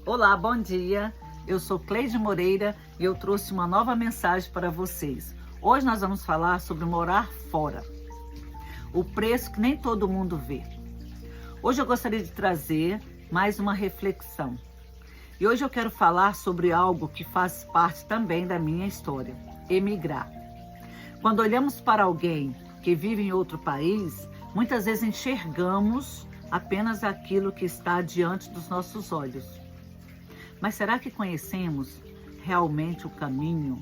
Olá, bom dia. Eu sou Cleide Moreira e eu trouxe uma nova mensagem para vocês. Hoje nós vamos falar sobre morar fora, o preço que nem todo mundo vê. Hoje eu gostaria de trazer mais uma reflexão. E hoje eu quero falar sobre algo que faz parte também da minha história: emigrar. Quando olhamos para alguém que vive em outro país, muitas vezes enxergamos apenas aquilo que está diante dos nossos olhos. Mas será que conhecemos realmente o caminho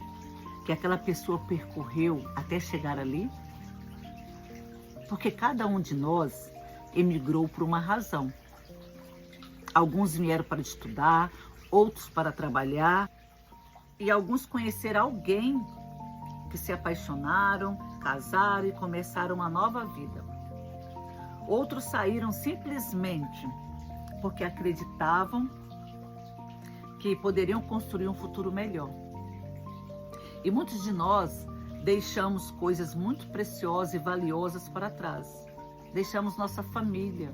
que aquela pessoa percorreu até chegar ali? Porque cada um de nós emigrou por uma razão. Alguns vieram para estudar, outros para trabalhar, e alguns conheceram alguém que se apaixonaram, casaram e começaram uma nova vida. Outros saíram simplesmente porque acreditavam que poderiam construir um futuro melhor. E muitos de nós deixamos coisas muito preciosas e valiosas para trás. Deixamos nossa família.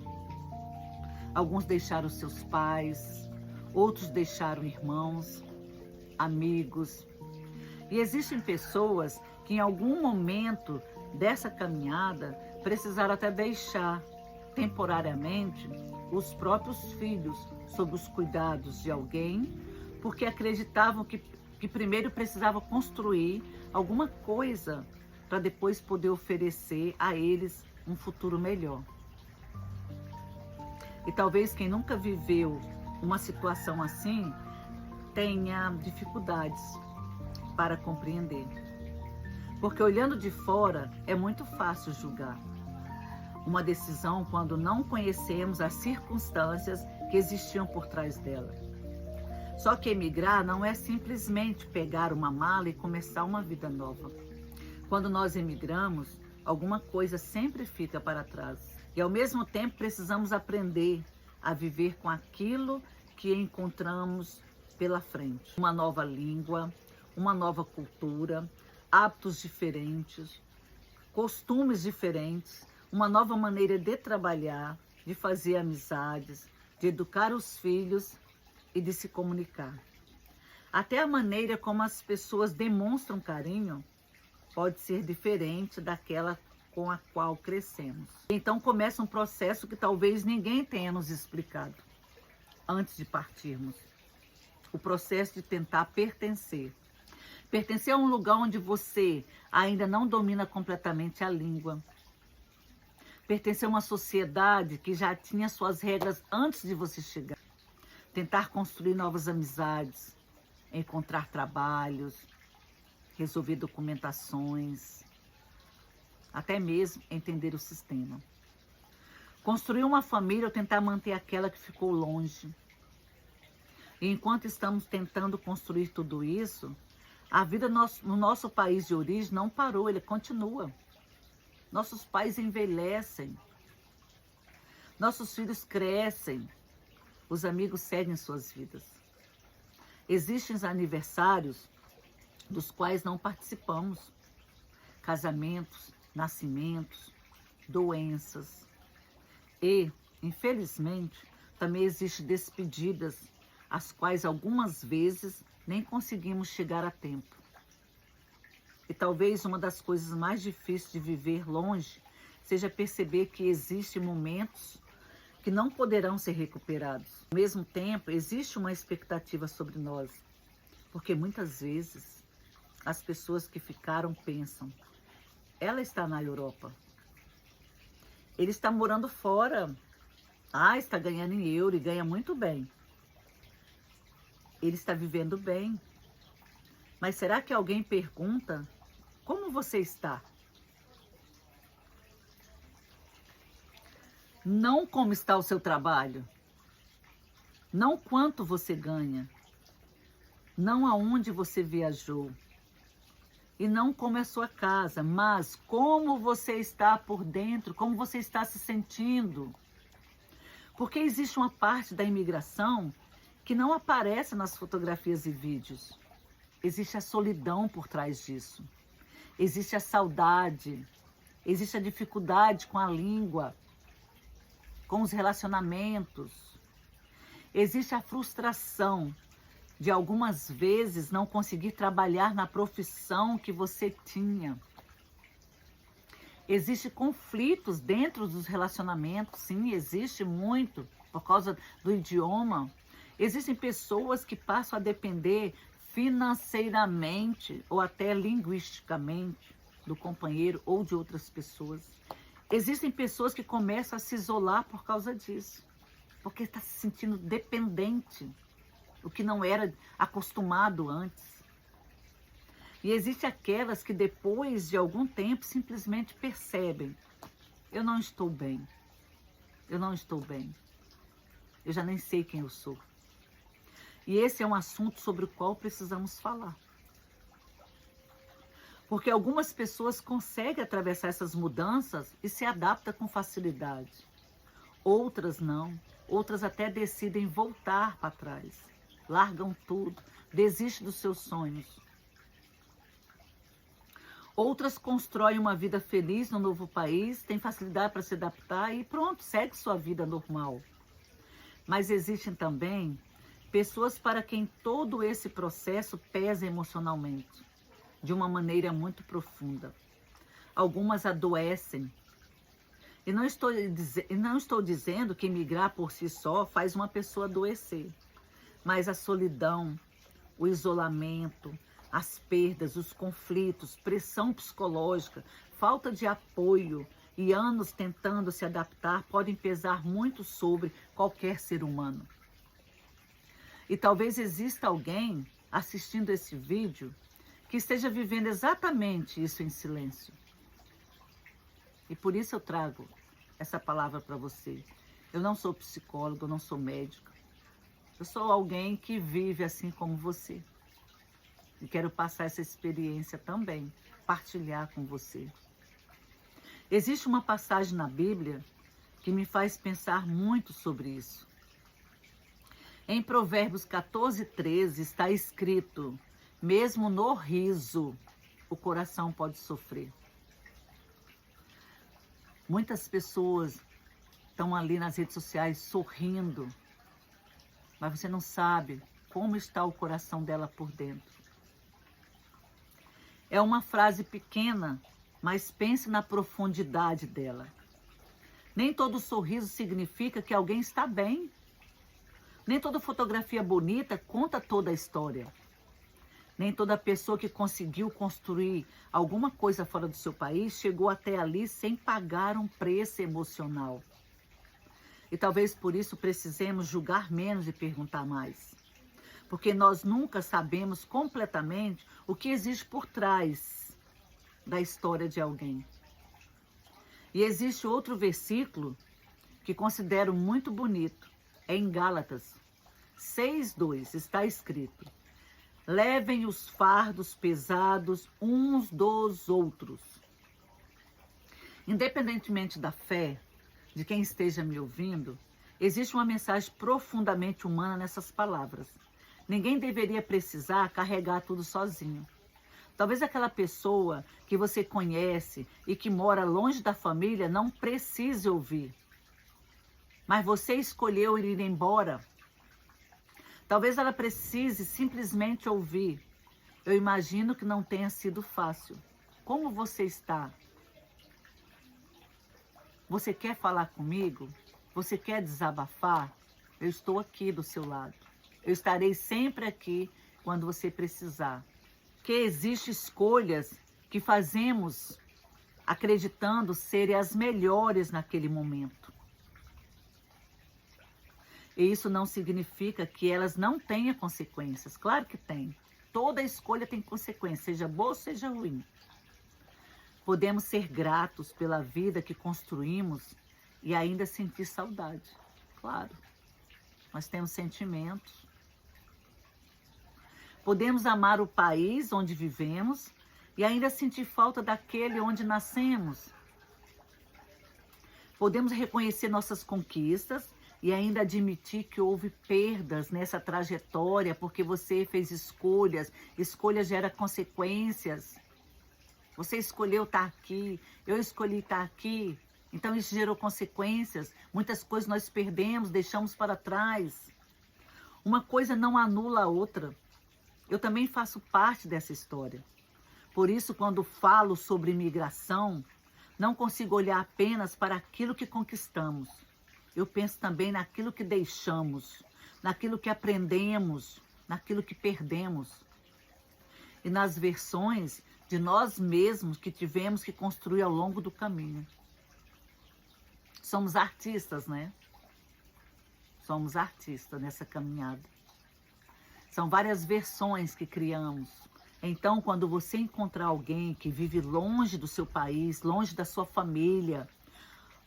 Alguns deixaram seus pais, outros deixaram irmãos, amigos. E existem pessoas que em algum momento dessa caminhada precisaram até deixar temporariamente os próprios filhos sob os cuidados de alguém, porque acreditavam que primeiro precisava construir alguma coisa para depois poder oferecer a eles um futuro melhor. E talvez quem nunca viveu uma situação assim tenha dificuldades para compreender. Porque olhando de fora é muito fácil julgar uma decisão quando não conhecemos as circunstâncias que existiam por trás dela. Só que emigrar não é simplesmente pegar uma mala e começar uma vida nova. Quando nós emigramos, alguma coisa sempre fica para trás. E ao mesmo tempo precisamos aprender a viver com aquilo que encontramos pela frente. Uma nova língua, uma nova cultura, hábitos diferentes, costumes diferentes, uma nova maneira de trabalhar, de fazer amizades, de educar os filhos e de se comunicar. Até a maneira como as pessoas demonstram carinho pode ser diferente daquela com a qual crescemos. Então começa um processo que talvez ninguém tenha nos explicado antes de partirmos. O processo de tentar pertencer. Pertencer a um lugar onde você ainda não domina completamente a língua. Pertencer a uma sociedade que já tinha suas regras antes de você chegar. Tentar construir novas amizades, encontrar trabalhos, resolver documentações, até mesmo entender o sistema. Construir uma família ou tentar manter aquela que ficou longe. E enquanto estamos tentando construir tudo isso, a vida no nosso país de origem não parou, ele continua. Nossos pais envelhecem, nossos filhos crescem, os amigos seguem suas vidas. Existem os aniversários dos quais não participamos, casamentos, nascimentos, doenças. E, infelizmente, também existem despedidas, as quais algumas vezes nem conseguimos chegar a tempo. E talvez uma das coisas mais difíceis de viver longe seja perceber que existem momentos que não poderão ser recuperados. Ao mesmo tempo, existe uma expectativa sobre nós, porque muitas vezes as pessoas que ficaram pensam: ela está na Europa, ele está morando fora, está ganhando em euro e ganha muito bem. Ele está vivendo bem. Mas será que alguém pergunta: como você está? Não como está o seu trabalho, não quanto você ganha, não aonde você viajou, e não como é a sua casa, mas como você está por dentro, como você está se sentindo. Porque existe uma parte da imigração que não aparece nas fotografias e vídeos. Existe a solidão por trás disso. Existe a saudade, existe a dificuldade com a língua, com os relacionamentos. Existe a frustração de algumas vezes não conseguir trabalhar na profissão que você tinha. Existem conflitos dentro dos relacionamentos, sim, existe muito, por causa do idioma. Existem pessoas que passam a depender financeiramente ou até linguisticamente do companheiro ou de outras pessoas. Existem pessoas que começam a se isolar por causa disso, porque está se sentindo dependente, o que não era acostumado antes. E existem aquelas que depois de algum tempo simplesmente percebem: eu não estou bem, eu não estou bem, eu já nem sei quem eu sou. E esse é um assunto sobre o qual precisamos falar. Porque algumas pessoas conseguem atravessar essas mudanças e se adaptam com facilidade. Outras não, outras até decidem voltar para trás, largam tudo, desistem dos seus sonhos. Outras constroem uma vida feliz no novo país, têm facilidade para se adaptar e pronto, segue sua vida normal. Mas existem também pessoas para quem todo esse processo pesa emocionalmente, de uma maneira muito profunda. Algumas adoecem. E não estou dizendo que migrar por si só faz uma pessoa adoecer, mas a solidão, o isolamento, as perdas, os conflitos, pressão psicológica, falta de apoio e anos tentando se adaptar podem pesar muito sobre qualquer ser humano. E talvez exista alguém assistindo esse vídeo que esteja vivendo exatamente isso em silêncio. E por isso eu trago essa palavra para você. Eu não sou psicóloga, eu não sou médica. Eu sou alguém que vive assim como você. E quero passar essa experiência também, partilhar com você. Existe uma passagem na Bíblia que me faz pensar muito sobre isso. Em Provérbios 14:13 está escrito: mesmo no riso, o coração pode sofrer. Muitas pessoas estão ali nas redes sociais sorrindo, mas você não sabe como está o coração dela por dentro. É uma frase pequena, mas pense na profundidade dela. Nem todo sorriso significa que alguém está bem. Nem toda fotografia bonita conta toda a história. Nem toda pessoa que conseguiu construir alguma coisa fora do seu país chegou até ali sem pagar um preço emocional. E talvez por isso precisemos julgar menos e perguntar mais. Porque nós nunca sabemos completamente o que existe por trás da história de alguém. E existe outro versículo que considero muito bonito. É em Gálatas 6:2, está escrito: levem os fardos pesados uns dos outros. Independentemente da fé de quem esteja me ouvindo, existe uma mensagem profundamente humana nessas palavras. Ninguém deveria precisar carregar tudo sozinho. Talvez aquela pessoa que você conhece e que mora longe da família não precise ouvir. Mas você escolheu ir embora. Talvez ela precise simplesmente ouvir: eu imagino que não tenha sido fácil. Como você está? Você quer falar comigo? Você quer desabafar? Eu estou aqui do seu lado. Eu estarei sempre aqui quando você precisar. Que existem escolhas que fazemos acreditando serem as melhores naquele momento. E isso não significa que elas não tenham consequências. Claro que tem. Toda escolha tem consequências, seja boa ou seja ruim. Podemos ser gratos pela vida que construímos e ainda sentir saudade. Claro, nós temos sentimentos. Podemos amar o país onde vivemos e ainda sentir falta daquele onde nascemos. Podemos reconhecer nossas conquistas e ainda admitir que houve perdas nessa trajetória porque você fez escolhas. Escolhas geram consequências. Você escolheu estar aqui, eu escolhi estar aqui. Então isso gerou consequências. Muitas coisas nós perdemos, deixamos para trás. Uma coisa não anula a outra. Eu também faço parte dessa história. Por isso, quando falo sobre imigração, não consigo olhar apenas para aquilo que conquistamos. Eu penso também naquilo que deixamos, naquilo que aprendemos, naquilo que perdemos. E nas versões de nós mesmos que tivemos que construir ao longo do caminho. Somos artistas, né? Somos artistas nessa caminhada. São várias versões que criamos. Então, quando você encontrar alguém que vive longe do seu país, longe da sua família,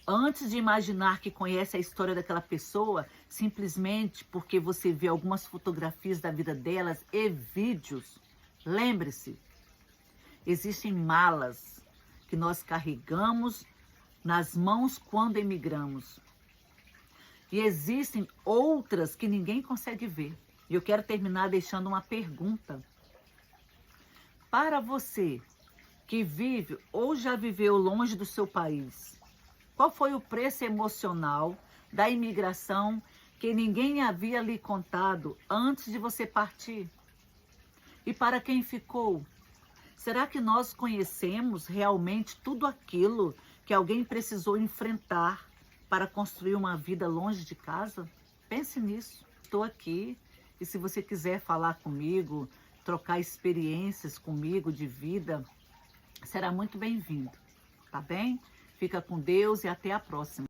antes de imaginar que conhece a história daquela pessoa, simplesmente porque você vê algumas fotografias da vida delas e vídeos, lembre-se, existem malas que nós carregamos nas mãos quando emigramos. E existem outras que ninguém consegue ver. E eu quero terminar deixando uma pergunta. Para você que vive ou já viveu longe do seu país, qual foi o preço emocional da imigração que ninguém havia lhe contado antes de você partir? E para quem ficou? Será que nós conhecemos realmente tudo aquilo que alguém precisou enfrentar para construir uma vida longe de casa? Pense nisso. Estou aqui e se você quiser falar comigo, trocar experiências comigo de vida, será muito bem-vindo, tá bem? Fica com Deus e até a próxima.